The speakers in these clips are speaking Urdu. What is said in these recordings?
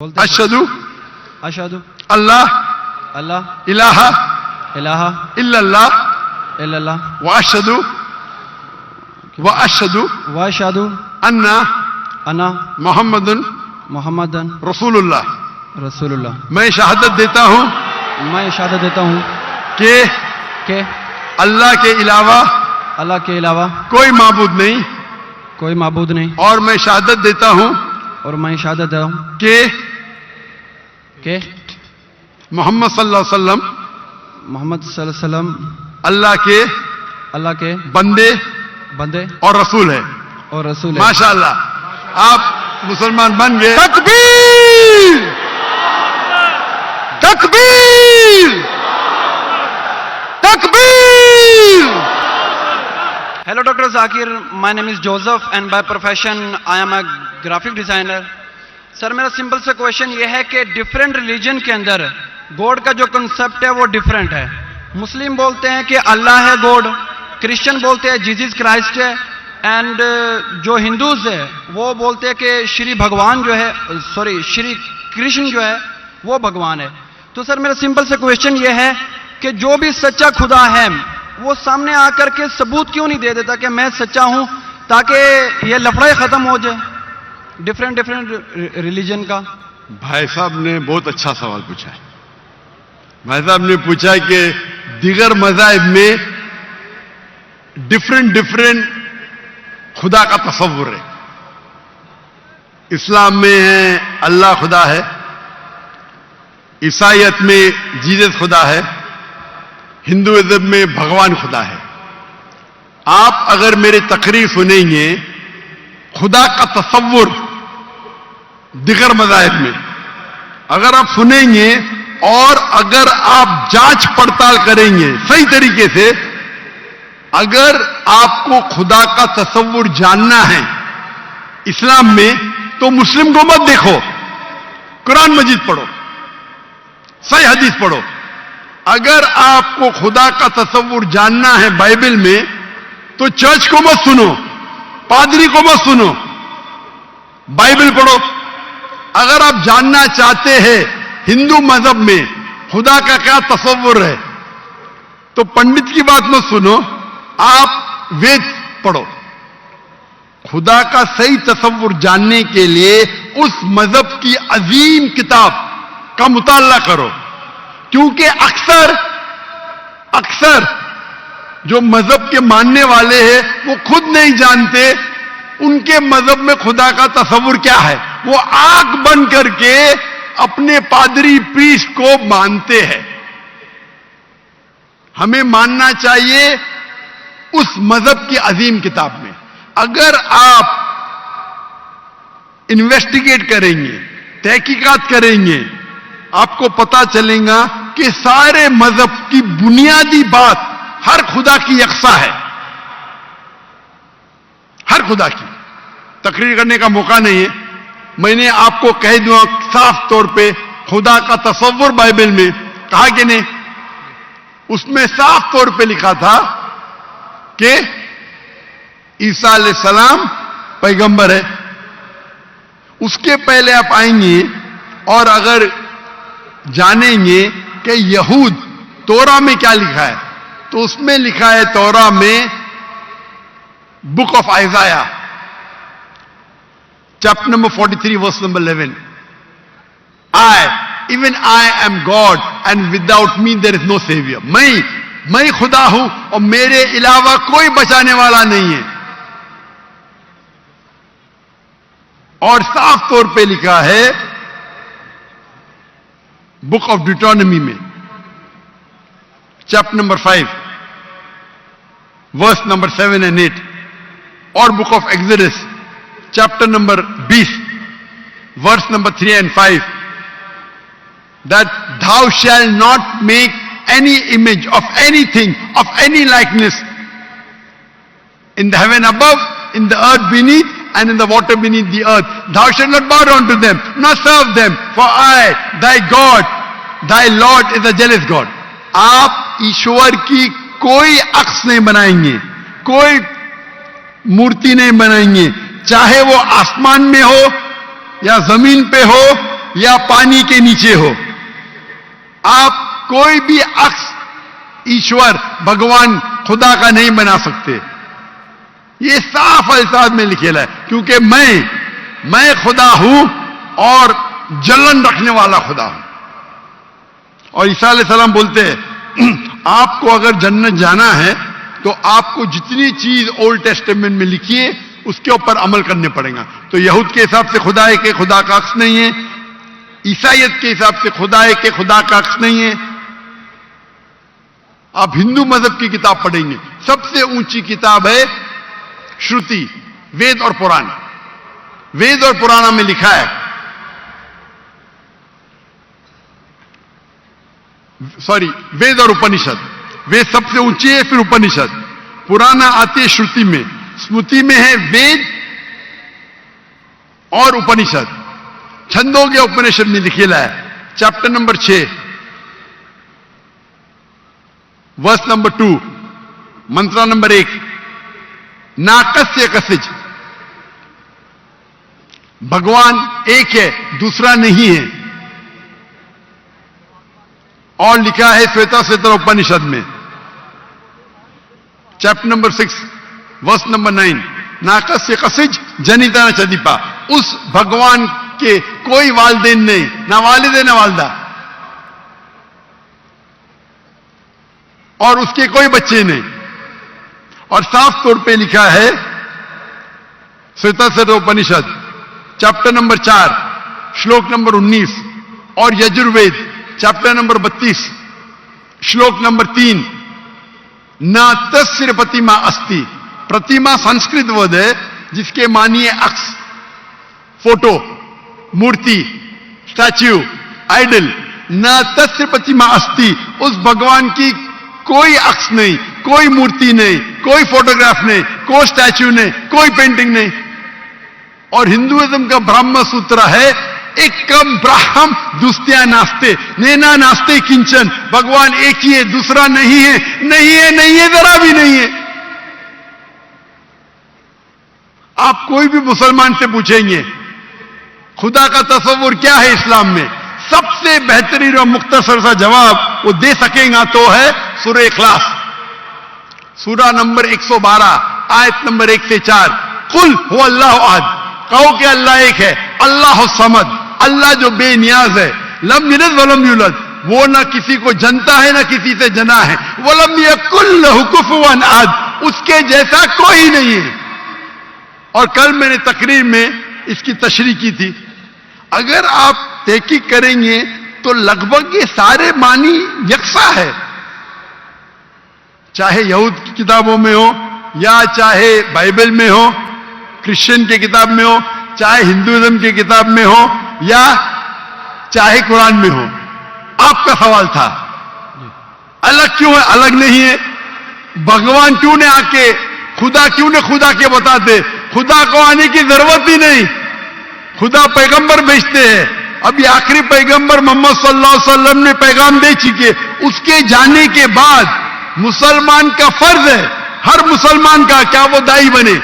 اشہدو اشہدو اللہ اللہ الہ الہ الا اللہ الا اللہ واشہدو واشہدو ان انا محمد محمد رسول اللہ. رسول اللہ. میں شہادت دیتا ہوں میں شہادت دیتا ہوں کہ اللہ کے علاوہ کوئی معبود نہیں کوئی معبود نہیں، اور میں شہادت دیتا ہوں اور میں شہادت دیتا ہوں کہ محمد صلی اللہ علیہ وسلم صلی اللہ علیہ وسلم اللہ کے بندے اور رسول ہے. اور رسول ہے. ماشاء اللہ آپ مسلمان بن گئے. تکبیر تکبیر تکبیر. Hello Dr. Zakir, my name is Joseph and by profession I am a graphic designer. سر میرا سمپل سا کویشچن یہ ہے کہ ڈفرینٹ ریلیجن کے اندر گوڈ کا جو کنسپٹ ہے وہ ڈفرینٹ ہے. مسلم بولتے ہیں کہ اللہ ہے گوڈ، کرسچن بولتے ہیں جیزس کرائسٹ ہے، اینڈ جو ہندوز ہے وہ بولتے ہیں کہ شری بھگوان جو ہے شری کرشن جو ہے وہ بھگوان ہے. تو سر میرا سمپل سا کویشچن یہ ہے کہ جو بھی سچا خدا ہے وہ سامنے آ کر کے ثبوت کیوں نہیں دے دیتا کہ میں سچا ہوں، تاکہ یہ لفڑا ختم ہو جائے ڈفرینٹ ریلیجن کا. بھائی صاحب نے بہت اچھا سوال پوچھا ہے. بھائی صاحب نے پوچھا کہ دیگر مذاہب میں ڈفرینٹ خدا کا تصور ہے. اسلام میں ہے اللہ خدا ہے، عیسائیت میں جیزس خدا ہے، ہندوازم میں بھگوان خدا ہے. آپ اگر میری تقریر سنیں گے خدا کا تصور دیگر مذاہب میں اگر آپ سنیں گے اور اگر آپ جانچ پڑتال کریں گے صحیح طریقے سے، اگر آپ کو خدا کا تصور جاننا ہے اسلام میں تو مسلم کو مت دیکھو، قرآن مجید پڑھو، صحیح حدیث پڑھو. اگر آپ کو خدا کا تصور جاننا ہے بائبل میں تو چرچ کو مت سنو، پادری کو مت سنو، بائبل پڑھو. اگر آپ جاننا چاہتے ہیں ہندو مذہب میں خدا کا کیا تصور ہے تو پنڈت کی بات مت سنو، آپ وید پڑھو. خدا کا صحیح تصور جاننے کے لیے اس مذہب کی عظیم کتاب کا مطالعہ کرو، کیونکہ اکثر جو مذہب کے ماننے والے ہیں وہ خود نہیں جانتے ان کے مذہب میں خدا کا تصور کیا ہے. وہ آنکھ بند کر کے اپنے پادری پریسٹ کو مانتے ہیں. ہمیں ماننا چاہیے اس مذہب کی عظیم کتاب میں. اگر آپ انویسٹیگیٹ کریں گے، تحقیقات کریں گے، آپ کو پتا چلے گا کہ سارے مذہب کی بنیادی بات ہر خدا کی یکساں ہے. ہر خدا کی. تقریر کرنے کا موقع نہیں ہے، میں نے آپ کو کہہ دوں صاف طور پہ خدا کا تصور بائبل میں کہا کہ نہیں، اس میں صاف طور پہ لکھا تھا کہ عیسیٰ علیہ السلام پیغمبر ہے. اس کے پہلے آپ آئیں گے اور اگر جانیں گے کہ یہود تورا میں کیا لکھا ہے تو اس میں لکھا ہے تورا میں book of Isaiah chapter number 43 verse number 11 even I am God and without me there is no savior. میں خدا ہوں اور میرے علاوہ کوئی بچانے والا نہیں ہے. اور صاف طور پہ لکھا ہے بک آف ڈیوٹرانومی میں chapter number 5 verse number 7 and 8 اور book of Exodus chapter number 20 verse number 3 and 5 that thou shall not make any image of anything of any likeness in the heaven above, in the earth beneath and in the water beneath the earth. Thou shalt not bow down to them nor serve them, for I thy God thy Lord is a jealous God. آپ ایشور کی کوئی عکس نہیں بنائیں گے، کوئی مورتی نہیں بنائیں گے، چاہے وہ آسمان میں ہو یا زمین پہ ہو یا پانی کے نیچے ہو، آپ کوئی بھی عکس ایشور بھگوان خدا کا نہیں بنا سکتے. یہ صاف الفاظ میں لکھا ہے، کیونکہ میں خدا ہوں اور جلن رکھنے والا خدا ہوں. اور عیسیٰ علیہ السلام بولتے ہیں آپ کو اگر جنت جانا ہے تو آپ کو جتنی چیز اولڈ ٹیسٹمنٹ میں لکھی ہے اس کے اوپر عمل کرنے پڑے گا. تو یہود کے حساب سے خدا ہے کہ خدا کا عکس نہیں ہے، عیسائیت کے حساب سے خدا ہے کہ خدا کا عکس نہیں ہے. آپ ہندو مذہب کی کتاب پڑھیں گے، سب سے اونچی کتاب ہے شروتی، وید اور پران. وید اور پرانا میں لکھا ہے، وید اور اپنشد. وید سب سے اونچی ہے، پھر اپنشد. پرانا آتی ہے شروتی میں، اسمرتی میں ہے وید اور اپنشد. چھندوگیہ اپنشد میں لکھا ہے chapter number 6 verse number 2 mantra number 1، ناکسیہ کسج، بھگوان ایک ہے دوسرا نہیں ہے. اور لکھا ہے سویتا سویتر اپنشد میں چیپٹر نمبر 6 ورس نمبر 9، ناکسیہ کسج جنیتا نہ چدیپا. اس بھگوان کے کوئی والدین نہیں، نہ والد ہے نہ والدہ، اور اس کے کوئی بچے نہیں. اور صاف طور پہ لکھا ہے Savita سویتر Upanishad chapter number 4 شلوک number 19 اور یجروید چیپٹر نمبر 32 شلوک نمبر 3، نہ تسر پرتیما استی. پرتیما سنسکرت ورڈ ہے جس کے معنی ہے عکس، فوٹو، مورتی، اسٹیچو، آئیڈل. نہ تسر پرتیما استی، اس بھگوان کی کوئی عکس نہیں، کوئی مورتی نہیں، کوئی فوٹوگراف نہیں، کوئی اسٹیچو نہیں، کوئی پینٹنگ نہیں. اور ہندوازم کا برہم سوتر ہے ایکم براہم دوستیا ناستے، نینا ناستے کنچن. بھگوان ایک ہی ہے، دوسرا نہیں ہے، نہیں ہے، نہیں ہے، ذرا بھی نہیں ہے. آپ کوئی بھی مسلمان سے پوچھیں گے خدا کا تصور کیا ہے اسلام میں، سب سے بہترین اور مختصر سا جواب وہ دے سکیں گا تو ہے سورہ اخلاص، سورہ نمبر 112 آیت نمبر 1 سے 4. قل هو اللہ احد، کہو کہ اللہ ایک ہے، اللہ الصمد، اللہ جو بے نیاز ہے، لم یلد ولم یولد، وہ نہ کسی کو جنتا ہے نہ کسی سے جنا ہے، ولم یکن لہ کفوا احد، اس کے جیسا کوئی نہیں ہے. اور کل میں نے تقریر میں اس کی تشریح کی تھی. اگر آپ تحقیق کریں گے تو لگ بھگ یہ سارے معنی یکساں ہے، چاہے یہود کی کتابوں میں ہو یا چاہے بائبل میں ہو، کرسچن کی کتاب میں ہو، چاہے ہندوازم کی کتاب میں ہو یا چاہے قرآن میں ہو. آپ کا سوال تھا الگ کیوں ہے، الگ نہیں ہے. بھگوان کیوں نے آ کے خدا کیوں نے خدا کے بتاتے، خدا کو آنے کی ضرورت ہی نہیں. خدا پیغمبر بھیجتے ہیں. ابھی آخری پیغمبر محمد صلی اللہ علیہ وسلم نے پیغام دے چکے. اس کے جانے کے بعد مسلمان کا فرض ہے، ہر مسلمان کا، کیا وہ دائی بنے،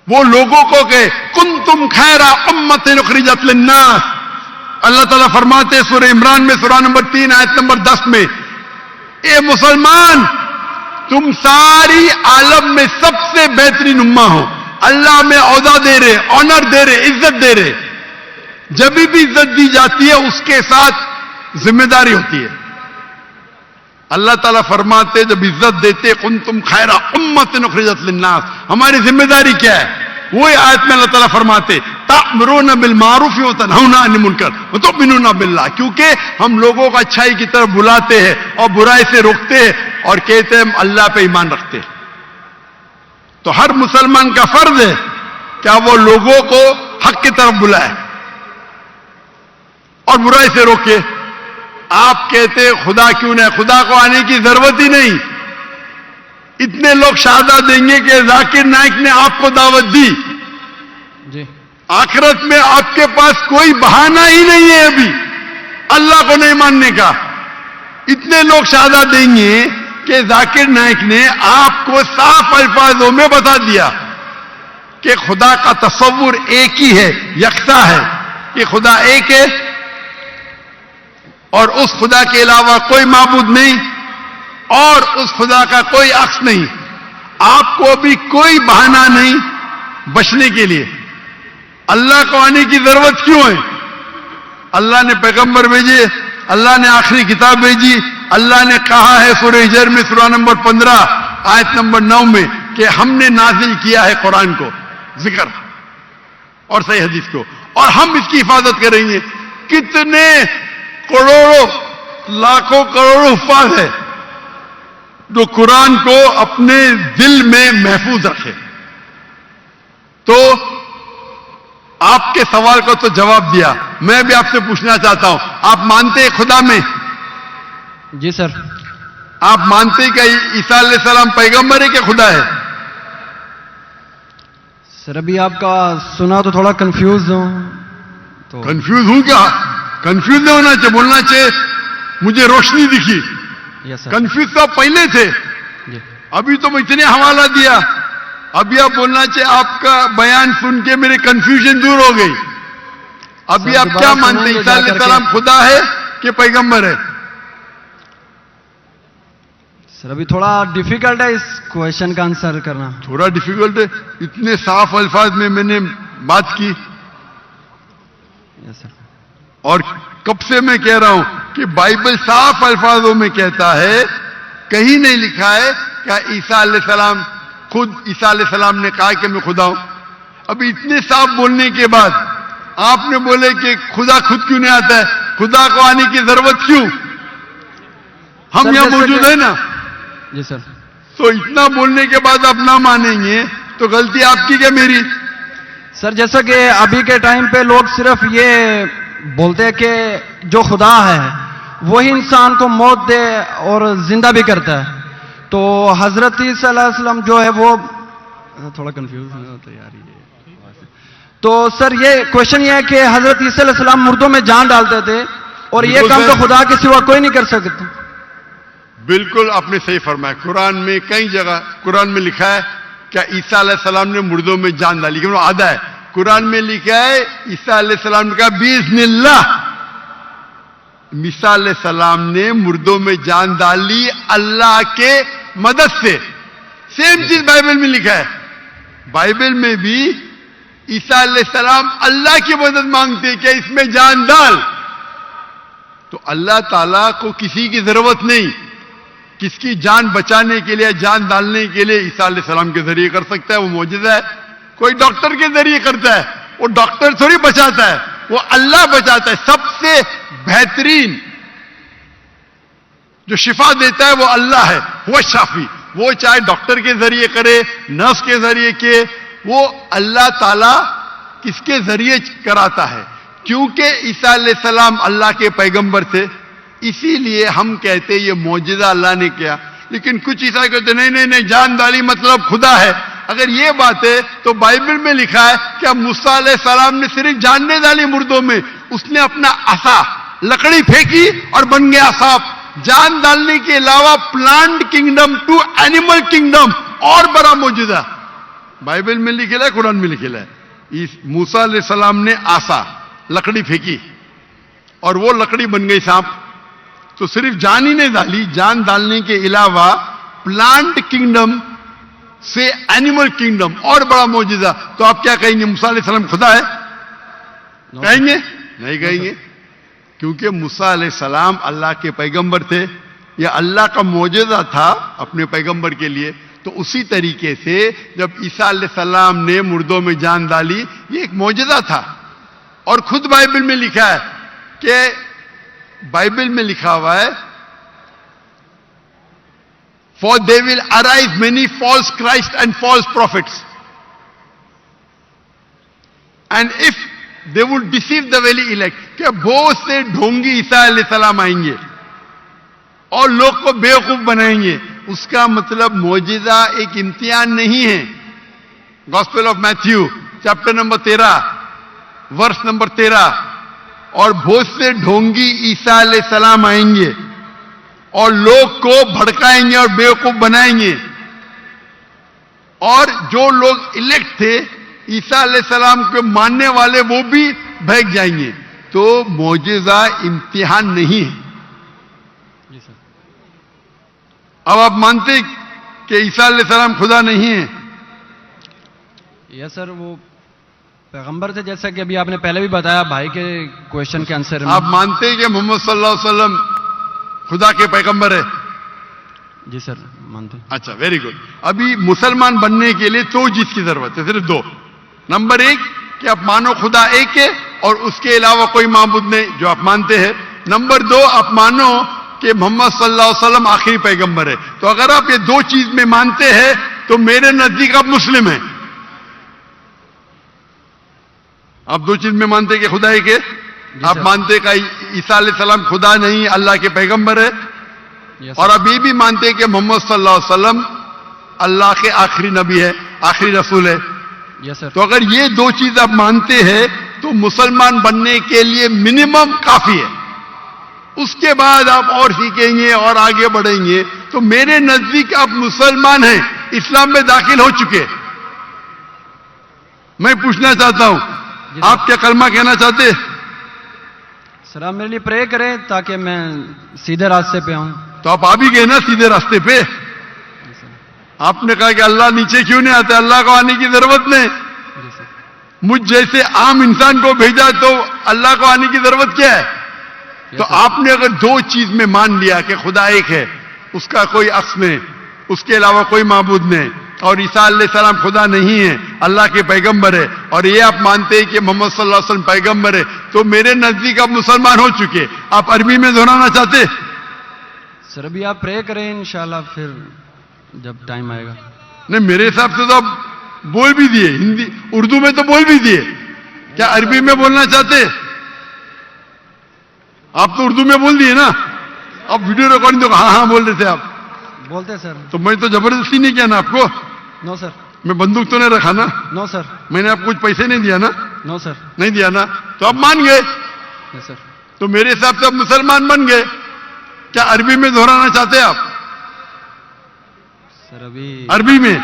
وہ لوگوں کو کہ کنتم خیر امت اخرجت للناس. اللہ تعالیٰ فرماتے سورہ عمران میں سورہ نمبر 3 آیت نمبر 10 میں، اے مسلمان تم ساری عالم میں سب سے بہترین امہ ہو. اللہ میں عہدہ دے رہے، آنر دے رہے، عزت دے رہے. جب بھی عزت دی جاتی ہے اس کے ساتھ ذمہ داری ہوتی ہے. اللہ تعالیٰ فرماتے جب عزت دیتے کنتم خیر امت اخرجت للناس، ہماری ذمہ داری کیا ہے؟ وہی آیت میں اللہ تعالیٰ فرماتے تأمرون بالمعروف وتنہون عن المنکر وتؤمنون باللہ، کیونکہ ہم لوگوں کو اچھائی کی طرف بلاتے ہیں اور برائی سے روکتے ہیں اور کہتے ہیں ہم اللہ پہ ایمان رکھتے ہیں. تو ہر مسلمان کا فرض ہے کیا وہ لوگوں کو حق کی طرف بلائے اور برائی سے روکے. آپ کہتے خدا کیوں نہیں، خدا کو آنے کی ضرورت ہی نہیں. اتنے لوگ شہادہ دیں گے کہ ذاکر نائک نے آپ کو دعوت دی جی، آخرت میں آپ کے پاس کوئی بہانہ ہی نہیں ہے ابھی اللہ کو نہیں ماننے کا. اتنے لوگ شہادہ دیں گے کہ ذاکر نائک نے آپ کو صاف الفاظوں میں بتا دیا کہ خدا کا تصور ایک ہی ہے, یکساں ہے, کہ خدا ایک ہے اور اس خدا کے علاوہ کوئی معبود نہیں اور اس خدا کا کوئی عکس نہیں. آپ کو ابھی کوئی بہانہ نہیں بچنے کے لیے. اللہ کو آنے کی ضرورت کیوں ہے؟ اللہ نے پیغمبر بھیجے, اللہ نے آخری کتاب بھیجی, اللہ نے کہا ہے سورہ ہجر میں سورہ نمبر 15 آیت نمبر 9 میں کہ ہم نے نازل کیا ہے قرآن کو, ذکر اور صحیح حدیث کو, اور ہم اس کی حفاظت کریں گے. کتنے کروڑوں لاکھوں کروڑوں حفاظ ہے جو قرآن کو اپنے دل میں محفوظ رکھے. تو آپ کے سوال کو تو جواب دیا. میں بھی آپ سے پوچھنا چاہتا ہوں, آپ مانتے ہیں خدا میں؟ جی سر. آپ مانتے ہیں کہ عیسیٰ علیہ السلام پیغمبر ہے کہ خدا ہے؟ سر ابھی آپ کا سنا تو تھوڑا کنفیوز ہوں. تو کنفیوز ہوں کیا؟ کنفیوز نہیں ہونا چاہیے, بولنا چاہیے مجھے روشنی دکھی. یس سر. کنفیوز تو آپ پہلے تھے, جی ابھی تو میں اتنے حوالہ دیا. ابھی آپ بولنا چاہیے آپ کا بیان سن کے میرے کنفیوژن دور ہو گئی. ابھی سر آپ دوبارہ کیا سنیں مانتے ہیں, گے عیسیٰ جا علیہ کر کے. السلام خدا ہے کہ پیغمبر ہے؟ سر ابھی تھوڑا ڈیفیکلٹ ہے اس کوشچن کا آنسر کرنا. تھوڑا ڈیفیکلٹ ہے, اتنے صاف الفاظ میں نے بات کی. یس سر. اور کب سے میں کہہ رہا ہوں کہ بائبل صاف الفاظوں میں کہتا ہے, کہیں نہیں لکھا ہے کہ عیسیٰ علیہ السلام خود عیسیٰ علیہ السلام نے کہا کہ میں خدا ہوں. ابھی اتنے صاف بولنے کے بعد آپ نے بولے کہ خدا خود کیوں نہیں آتا ہے, خدا کو آنے کی ضرورت کیوں؟ ہم سر یہاں جیسے موجود کہ- ہیں نا. جی سر. تو اتنا بولنے کے بعد آپ نہ مانیں گے تو غلطی آپ کی کیا میری؟ سر جیسا کہ ابھی کے ٹائم پہ لوگ صرف یہ بولتے ہیں کہ جو خدا ہے وہی انسان کو موت دے اور زندہ بھی کرتا ہے. تو حضرت صلی اللہ علیہ وسلم جو ہے وہ تھوڑا کنفیوز ہوتا ہے یار یہ. تو سر یہ کوشچن یہ ہے کہ حضرت عیسیٰ علیہ السلام مردوں میں جان ڈالتے تھے اور یہ بالکل کام تو سر. خدا کے سوا کوئی نہیں کر سکتا. بالکل آپ نے صحیح فرمایا. قرآن میں کئی جگہ قرآن میں لکھا ہے کہ عیسیٰ علیہ السلام نے مردوں میں جان ڈالی, لیکن وہ آدھا ہے. قرآن میں لکھا ہے عیسیٰ علیہ السلام نے کہا باذن اللہ. عیسیٰ علیہ السلام نے مردوں میں جان ڈالی اللہ کے مدد سے. سیم چیز بائبل میں لکھا ہے. بائبل میں بھی عیسیٰ علیہ السلام اللہ کی مدد مانگتے کہ اس میں جان ڈال. تو اللہ تعالیٰ کو کسی کی ضرورت نہیں. کس کی جان بچانے کے لیے, جان ڈالنے کے لیے عیسیٰ علیہ السلام کے ذریعے کر سکتا ہے. وہ معجزہ ہے. کوئی ڈاکٹر کے ذریعے کرتا ہے, وہ ڈاکٹر تھوڑی بچاتا ہے, وہ اللہ بچاتا ہے. سب سے بہترین جو شفا دیتا ہے وہ اللہ ہے, وہ شافی. وہ چاہے ڈاکٹر کے ذریعے کرے, نرس کے ذریعے کے, وہ اللہ تعالیٰ کس کے ذریعے کراتا ہے. کیونکہ عیسیٰ علیہ السلام اللہ کے پیغمبر تھے, اسی لیے ہم کہتے یہ معجزہ اللہ نے کیا. لیکن کچھ عیسائی کہتے نہیں جان ڈالی مطلب خدا ہے. اگر یہ بات ہے تو بائبل میں لکھا ہے کہ موسیٰ علیہ السلام نے صرف جان نہیں ڈالی مردوں میں, اس نے اپنا عصا لکڑی پھینکی اور بن گیا سانپ. جان ڈالنے کے علاوہ plant kingdom to animal kingdom اور بڑا معجزہ بائبل میں لکھا ہے, قرآن میں لکھا ہے. موسیٰ علیہ السلام نے عصا لکڑی پھینکی اور وہ لکڑی بن گئی سانپ. تو صرف جان ہی نہیں ڈالی, جان ڈالنے کے علاوہ پلانٹ کنگڈم سے اینیمل کنگڈم اور بڑا معجزہ. تو آپ کیا کہیں گے, موسیٰ علیہ السلام خدا ہے؟ کہیں گے نہیں کہیں گے, کیونکہ موسیٰ علیہ السلام اللہ کے پیغمبر تھے. یہ اللہ کا معجزہ تھا اپنے پیغمبر کے لیے. تو اسی طریقے سے جب عیسیٰ علیہ السلام نے مردوں میں جان ڈالی, یہ ایک معجزہ تھا. اور خود بائبل میں لکھا ہے کہ بائبل میں لکھا ہوا ہے for they will arise many false Christ and false prophets, and if they would deceive the very elect, کہ بہت سے ڈھونگی عیسیٰ علیہ السلام آئیں گے اور لوگ کو بیوقوف بنائیں گے. اس کا مطلب معجزہ ایک امتحان نہیں ہے. Gospel of Matthew chapter number 13 verse number 13, اور بہت سے ڈھونگی عیسیٰ علیہ السلام آئیں گے اور لوگ کو بھڑکائیں گے اور بیوقوف بنائیں گے. اور جو لوگ الیکٹ تھے عیسیٰ علیہ السلام کو ماننے والے وہ بھی بہک جائیں گے. تو معجزہ امتحان نہیں ہے. جی سر. اب آپ مانتے کہ عیسیٰ علیہ السلام خدا نہیں ہے؟ یس سر, وہ پیغمبر تھے, جیسا کہ ابھی آپ نے پہلے بھی بتایا بھائی کے کوشچن کے آنسر میں. آپ مانتے کہ محمد صلی اللہ علیہ وسلم خدا کے پیغمبر ہے؟ جی سر مانتے. اچھا, ویری گڈ. ابھی مسلمان بننے کے لیے دو چیز کی ضرورت ہے, صرف دو. نمبر ایک کہ آپ مانو خدا ایک ہے اور اس کے علاوہ کوئی معبود نہیں, جو آپ مانتے ہیں. نمبر دو, آپ مانو کہ محمد صلی اللہ علیہ وسلم آخری پیغمبر ہے. تو اگر آپ یہ دو چیز میں مانتے ہیں تو میرے نزدیک آپ مسلم ہیں. آپ دو چیز میں مانتے کہ خدا ایک ہے, آپ مانتے کہ عیسیٰ علیہ السلام خدا نہیں اللہ کے پیغمبر ہے, اور اب یہ بھی مانتے کہ محمد صلی اللہ علیہ وسلم اللہ کے آخری نبی ہے, آخری رسول ہے. یس سر. تو اگر یہ دو چیز آپ مانتے ہیں تو مسلمان بننے کے لیے منیمم کافی ہے. اس کے بعد آپ اور سیکھیں گے اور آگے بڑھیں گے. تو میرے نزدیک آپ مسلمان ہیں, اسلام میں داخل ہو چکے. میں پوچھنا چاہتا ہوں, آپ کیا کلمہ کہنا چاہتے؟ سر آپ میرے لیے پرے کریں تاکہ میں سیدھے راستے پہ آؤں. تو آپ آ بھی گئے نا سیدھے راستے پہ. آپ نے کہا کہ اللہ نیچے کیوں نہیں آتے, اللہ کو آنے کی ضرورت نہیں. مجھ جیسے عام انسان کو بھیجا تو اللہ کو آنے کی ضرورت کیا ہے؟ تو آپ نے اگر دو چیز میں مان لیا کہ خدا ایک ہے, اس کا کوئی عکس نہیں, اس کے علاوہ کوئی معبود نہیں, اور عیسیٰ علیہ السلام خدا نہیں ہے اللہ کے پیغمبر ہے, اور یہ آپ مانتے ہیں کہ محمد صلی اللہ علیہ وسلم پیغمبر ہے, تو میرے نزدیک آپ مسلمان ہو چکے. آپ عربی میں دہرانا چاہتے؟ سر ابھی آپ پرے کریں انشاءاللہ, پھر جب ٹائم آئے گا. نہیں, میرے حساب سے تو آپ بول بھی دیے, ہندی اردو میں تو بول بھی دیے. کیا عربی میں بولنا چاہتے؟ آپ تو اردو میں بول دیے نا. آپ ویڈیو ریکارڈنگ تو ہاں ہاں بول رہے تھے آپ. بولتے سر. تو میں تو زبردستی نہیں کیا نا آپ کو. نو سر. میں بندوق تو نہیں رکھا نا. نو سر. میں نے آپ کچھ پیسے نہیں دیا نا. نو سر. نہیں دیا نا, تو آپ مان گئے. یس سر. تو میرے حساب سے آپ مسلمان بن گئے. کیا عربی میں دہرانا چاہتے آپ؟ سر ابھی عربی میں,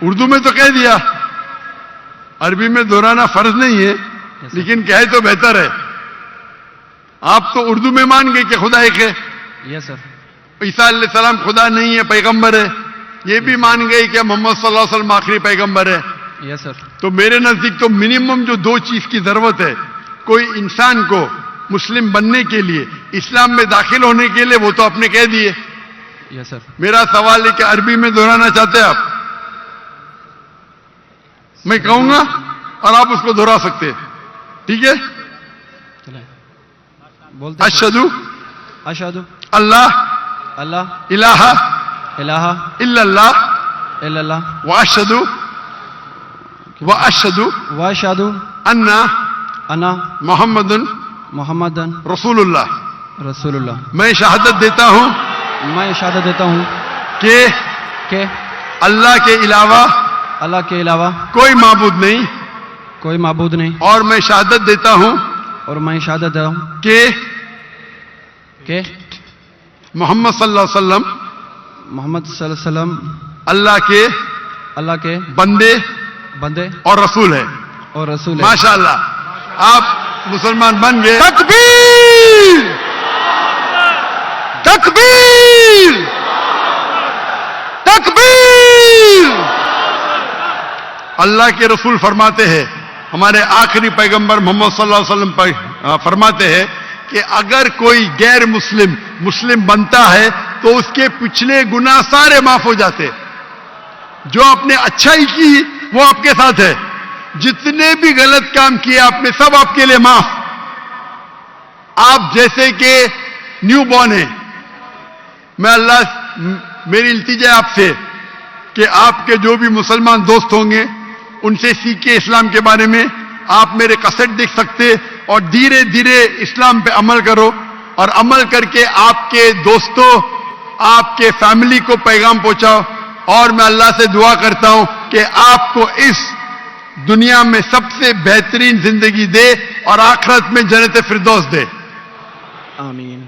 اردو میں تو کہہ دیا. عربی میں دہرانا فرض نہیں ہے, لیکن کہے تو بہتر ہے. آپ تو اردو میں مان گئے کہ خدا ایک ہے. یس سر. عیسیٰ علیہ السلام خدا نہیں ہے, پیغمبر ہے. یہ بھی مان گئے کہ محمد صلی اللہ علیہ وسلم آخری پیغمبر ہے. یس سر. تو میرے نزدیک تو منیمم جو دو چیز کی ضرورت ہے کوئی انسان کو مسلم بننے کے لیے, اسلام میں داخل ہونے کے لیے, وہ تو آپ نے کہہ دیے. یس سر. میرا سوال ہے کہ عربی میں دہرانا چاہتے ہیں آپ؟ میں کہوں گا اور آپ اس کو دہرا سکتے ہیں, ٹھیک ہے؟ بولتے اشہدو اشہدو اللہ اللہ الہ الہ الا اللہ الا اللہ واشہدو واشہدو انا انا محمد محمد رسول اللہ. رسول اللہ. میں شہادت دیتا ہوں میں شہادت دیتا ہوں کہ اللہ کے علاوہ کوئی معبود نہیں, کوئی معبود نہیں, اور میں شہادت دیتا ہوں اور میں شہادت دیتا ہوں کہ محمد صلی اللہ علیہ وسلم محمد صلی اللہ علیہ وسلم اللہ کے بندے اور رسول ہے. اور رسول ہے. ماشاءاللہ, آپ مسلمان بن گئے. تکبیر تکبیر تکبیر. اللہ کے رسول فرماتے ہیں, ہمارے آخری پیغمبر محمد صلی اللہ علیہ وسلم فرماتے ہیں کہ اگر کوئی غیر مسلم بنتا ہے تو اس کے پچھلے گناہ سارے معاف ہو جاتے. جو آپ نے اچھائی کی وہ آپ کے ساتھ ہے, جتنے بھی غلط کام کیے آپ نے سب آپ کے لیے معاف. آپ جیسے کہ نیو بورن ہیں. میں میری التجا آپ سے کہ آپ کے جو بھی مسلمان دوست ہوں گے ان سے سیکھے اسلام کے بارے میں. آپ میرے کیسٹ دیکھ سکتے اور دھیرے دھیرے اسلام پہ عمل کرو, اور عمل کر کے آپ کے دوستوں, آپ کے فیملی کو پیغام پہنچاؤ. اور میں اللہ سے دعا کرتا ہوں کہ آپ کو اس دنیا میں سب سے بہترین زندگی دے اور آخرت میں جنت فردوس دے. آمین.